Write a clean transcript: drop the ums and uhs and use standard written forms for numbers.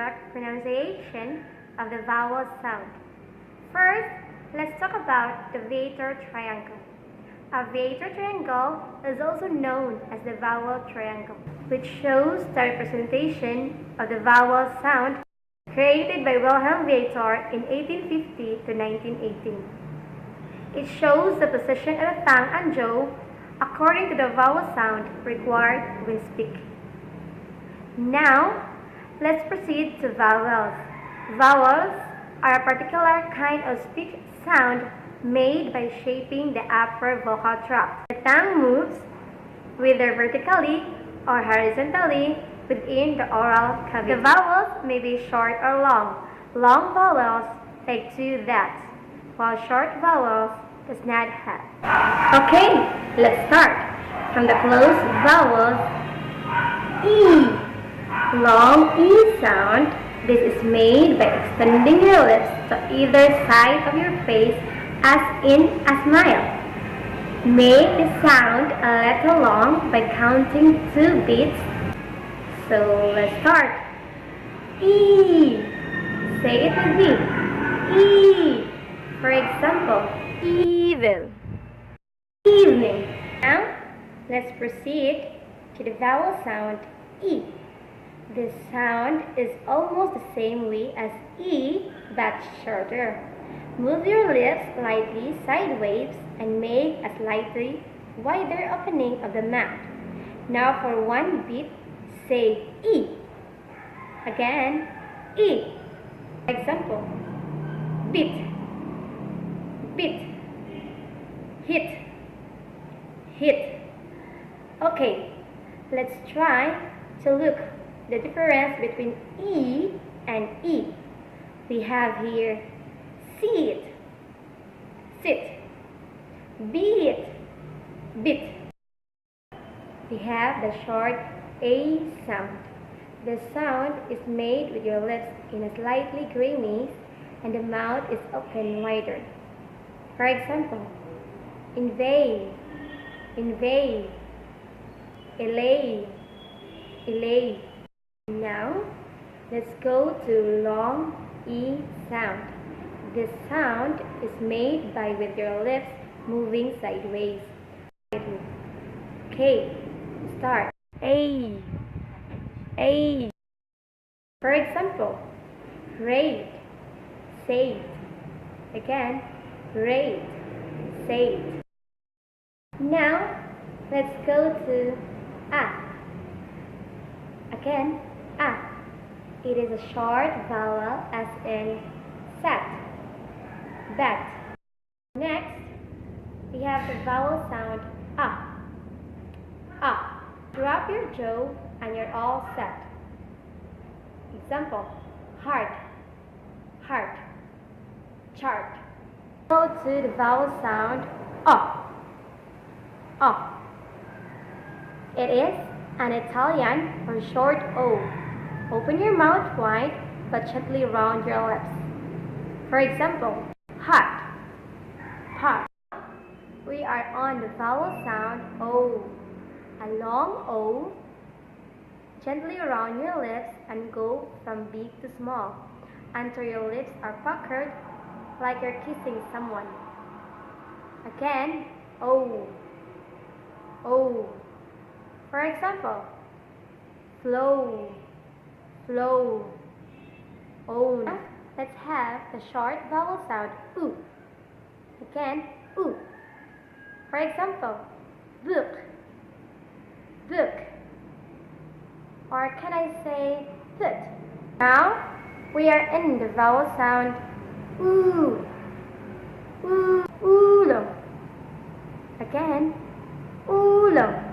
correct pronunciation of the vowel sound. First, let's talk about the aviator triangle. Aviator triangle is also known as the vowel triangle, which shows the representation of the vowel sound created by Wilhelm Viator in 1850 to 1918. It shows the position of the tongue and jaw according to the vowel sound required when speaking. Now, let's proceed to vowels. Vowels are a particular kind of speech sound made by shaping the upper vocal tract. The tongue moves whether vertically or horizontally within the oral cavity. The vowels may be short or long. Long vowels take two vowels, while short vowels does not have. Okay, let's start. From the closed vowels, E. Long E sound. This is made by extending your lips to either side of your face as in a smile. Make the sound a little long by counting 2 beats. So let's start. E. Say it with me. E. For example, evil. Evening. Now, let's proceed to the vowel sound E. This sound is almost the same way as E, but shorter. Move your lips slightly sideways and make a slightly wider opening of the mouth. Now for 1 beat, say E. Again, E. For example, beat, beat, hit, hit. Okay, let's try to look the difference between E and E. We have here sit, sit, beat, beat. We have the short A sound. The sound is made with your lips in a slightly grimace and the mouth is open wider. For example, invade, invade, elay, elay. Now, let's go to long E sound. This sound is made by with your lips moving sideways. Okay, start. A. A. For example, rate, say. Again, rate, say. Now, let's go to A. Again, A. It is a short vowel as in sat, bat. Next, we have the vowel sound A. A. Drop your jaw and you're all set. Example, heart, heart, chart. Go to the vowel sound O. O. It is an Italian or short O. Open your mouth wide but gently round your lips. For example, hot, hot. We are on the vowel sound O. A long O. Gently round your lips and go from big to small until your lips are puckered like you're kissing someone. Again, O. O. For example, flow, flow, own. Let's have the short vowel sound oo. Again, oo. For example, book, book. Or can I say put? Now, we are in the vowel sound oo, oo, oolong. Again, oolong.